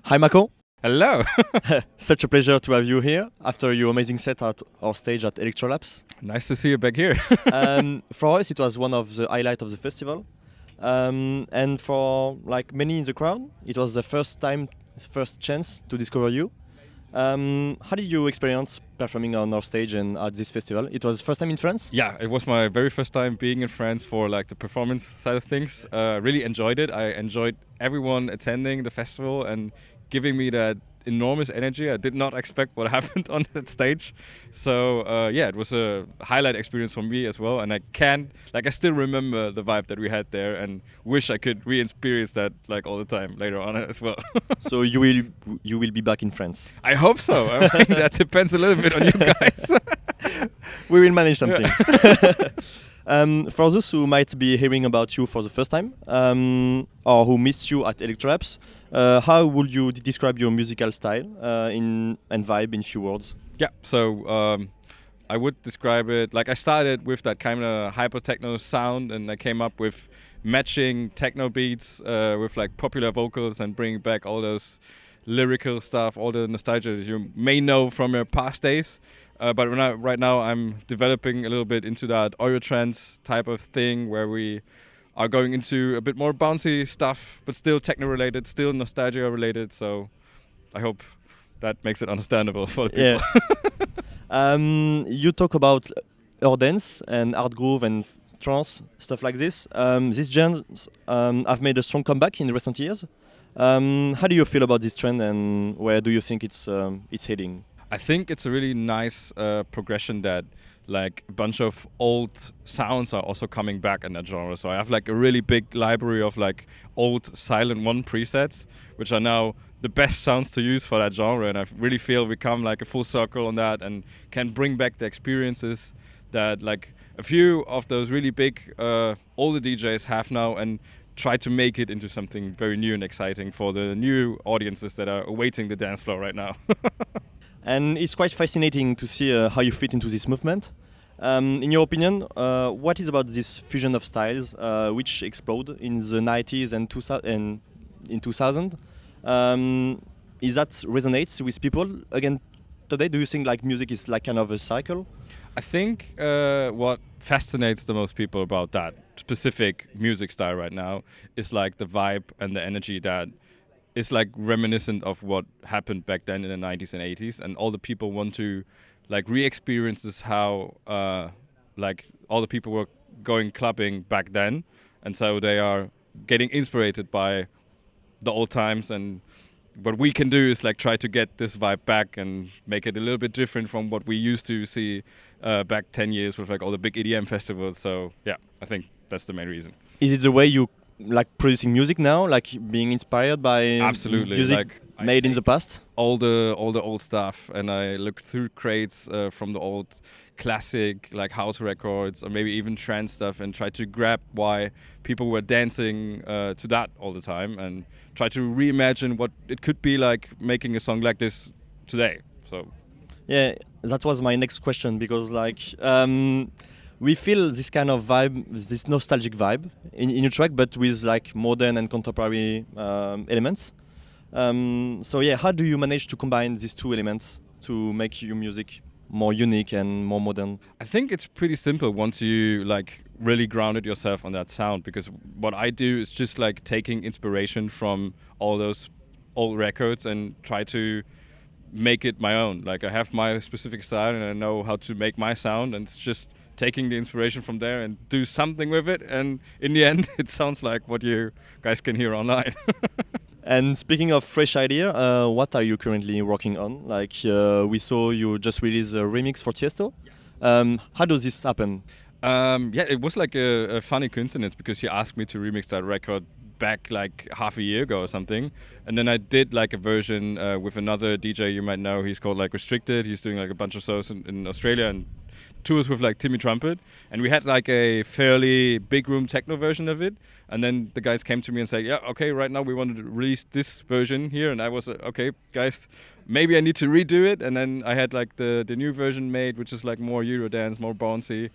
Hi, Macon. Hello. Such a pleasure to have you here after your amazing set at our stage at Electrolabs. Nice to see you back here. For us, it was one of the highlights of the festival. And for like many in the crowd, it was the first chance to discover you. How did you experience performing on our stage and at this festival? It was first time in France? Yeah, it was my very first time being in France for like the performance side of things. Really enjoyed it. I enjoyed everyone attending the festival and giving me that enormous energy. I did not expect what happened on that stage. So yeah, it was a highlight experience for me as well. And I still remember the vibe that we had there and wish I could re-experience that like all the time later on as well. So you will be back in France? I hope so. I mean, that depends a little bit on you guys. We will manage something. For those who might be hearing about you for the first time, or who missed you at Electrolabs, how would you describe your musical style and vibe in few words? Yeah, so I would describe it like I started with that kind of hyper techno sound, and I came up with matching techno beats with like popular vocals and bringing back all those lyrical stuff, all the nostalgia that you may know from your past days. But right now I'm developing a little bit into that Eurodance type of thing where we are going into a bit more bouncy stuff, but still techno related, still nostalgia related. So I hope that makes it understandable for the people. Yeah. You talk about Eurodance and hard groove and trance, stuff like this. These genres have made a strong comeback in the recent years. How do you feel about this trend and where do you think it's heading? I think it's a really nice progression that like a bunch of old sounds are also coming back in that genre. So I have like a really big library of like old Silent One presets, which are now the best sounds to use for that genre. And I really feel we come like a full circle on that and can bring back the experiences that like a few of those really big older DJs have now and try to make it into something very new and exciting for the new audiences that are awaiting the dance floor right now. And it's quite fascinating to see how you fit into this movement. In your opinion, what is about this fusion of styles which exploded in the 90s and in 2000? Is that resonates with people again today? Do you think like music is like kind of a cycle? I think what fascinates the most people about that specific music style right now is like the vibe and the energy that is like reminiscent of what happened back then in the 90s and 80s, and all the people want to like re-experience this how like all the people were going clubbing back then, and so they are getting inspired by the old times, and what we can do is like try to get this vibe back and make it a little bit different from what we used to see back 10 years with like all the big EDM festivals. So yeah, I think that's the main reason. Is it the way you like producing music now, like being inspired by Absolutely music like made in the past? All the old stuff, and I look through crates from the old classic like house records or maybe even trance stuff and try to grab why people were dancing to that all the time and try to reimagine what it could be like making a song like this today. So yeah, that was my next question, because like we feel this kind of vibe, this nostalgic vibe in your track, but with like modern and contemporary elements. So yeah, how do you manage to combine these two elements to make your music more unique and more modern? I think it's pretty simple once you like really grounded yourself on that sound, because what I do is just like taking inspiration from all those old records and try to make it my own. Like I have my specific style and I know how to make my sound, and it's just taking the inspiration from there and do something with it, and in the end it sounds like what you guys can hear online. And speaking of fresh idea, what are you currently working on? Like we saw you just released a remix for Tiesto. How does this happen? Yeah, it was like a funny coincidence, because he asked me to remix that record back like half a year ago or something, and then I did like a version with another DJ you might know. He's called like Restricted. He's doing like a bunch of shows in Australia and tours with like Timmy Trumpet, and we had like a fairly big room techno version of it, and then the guys came to me and said, yeah, okay, right now we wanted to release this version here, and I was okay guys, maybe I need to redo it, and then I had like the new version made, which is like more Eurodance, more bouncy.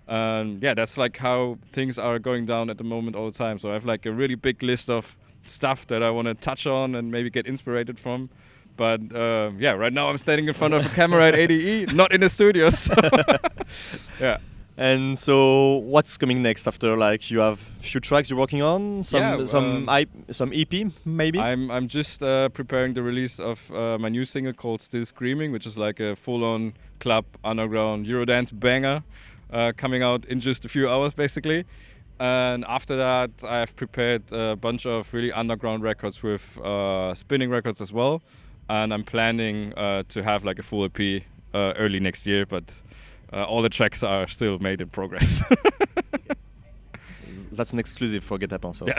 Yeah, that's like how things are going down at the moment all the time. So I have like a really big list of stuff that I want to touch on and maybe get inspired from. But yeah, right now I'm standing in front of a camera at ADE, not in a studio. So yeah. And so, what's coming next after? Like, you have few tracks you're working on, some EP maybe. I'm just preparing the release of my new single called "Still Screaming," which is like a full-on club underground Eurodance banger, coming out in just a few hours, basically. And after that, I have prepared a bunch of really underground records with spinning records as well. And I'm planning to have like a full EP early next year, but all the tracks are still made in progress. That's an exclusive for Guettapen. So. Yeah.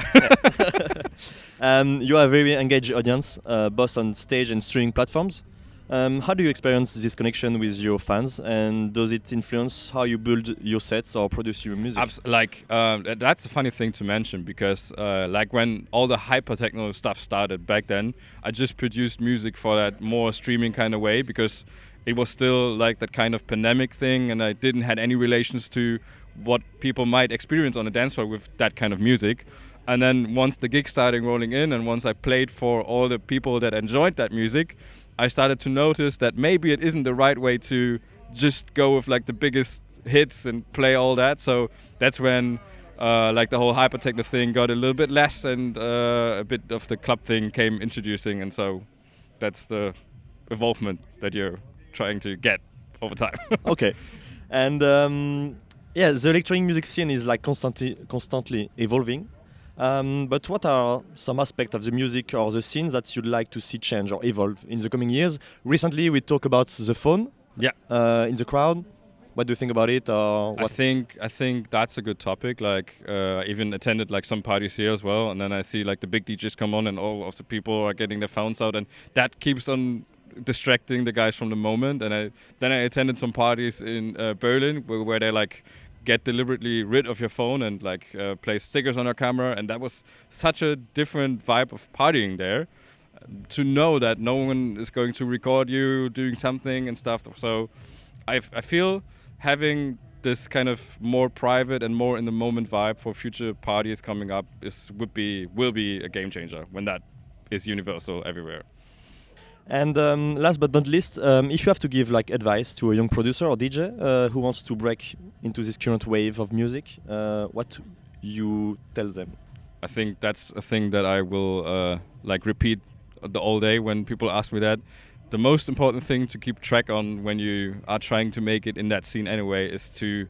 You have a very engaged audience, both on stage and streaming platforms. How do you experience this connection with your fans, and does it influence how you build your sets or produce your music? That's a funny thing to mention, because like when all the hyper techno stuff started back then, I just produced music for that more streaming kind of way, because it was still like that kind of pandemic thing, and I didn't had any relations to what people might experience on a dance floor with that kind of music. And then once the gigs started rolling in, and once I played for all the people that enjoyed that music, I started to notice that maybe it isn't the right way to just go with like the biggest hits and play all that. So that's when like the whole hyper techno thing got a little bit less, and a bit of the club thing came introducing, and so that's the evolvement that you're trying to get over time. Okay. And yeah, the electronic music scene is like constantly evolving. But what are some aspects of the music or the scene that you'd like to see change or evolve in the coming years? Recently, we talked about the phone. Yeah. In the crowd. What do you think about it? Or I think that's a good topic. Like, I even attended like some parties here as well, and then I see like the big DJs come on, and all of the people are getting their phones out, and that keeps on distracting the guys from the moment. And then I attended some parties in Berlin where they like get deliberately rid of your phone and like place stickers on your camera, and that was such a different vibe of partying there, to know that no one is going to record you doing something and stuff. So I feel having this kind of more private and more in the moment vibe for future parties coming up will be a game changer when that is universal everywhere. And last but not least, if you have to give like advice to a young producer or DJ who wants to break into this current wave of music, what you tell them? I think that's a thing that I will like repeat the all day when people ask me that. The most important thing to keep track on when you are trying to make it in that scene anyway is to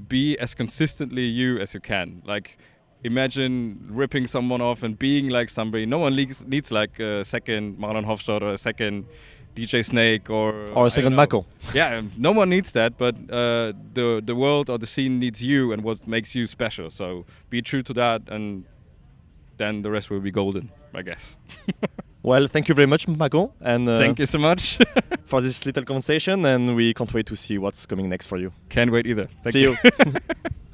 be as consistently you as you can. Like, imagine ripping someone off and being like somebody. No one needs like a second Marlon Hofstadt or a second DJ Snake or a second Macon. Yeah, no one needs that, but the world or the scene needs you and what makes you special. So be true to that, and then the rest will be golden, I guess. Well, thank you very much, Macon, and thank you so much for this little conversation, and we can't wait to see what's coming next for you. Can't wait either. Thank see you.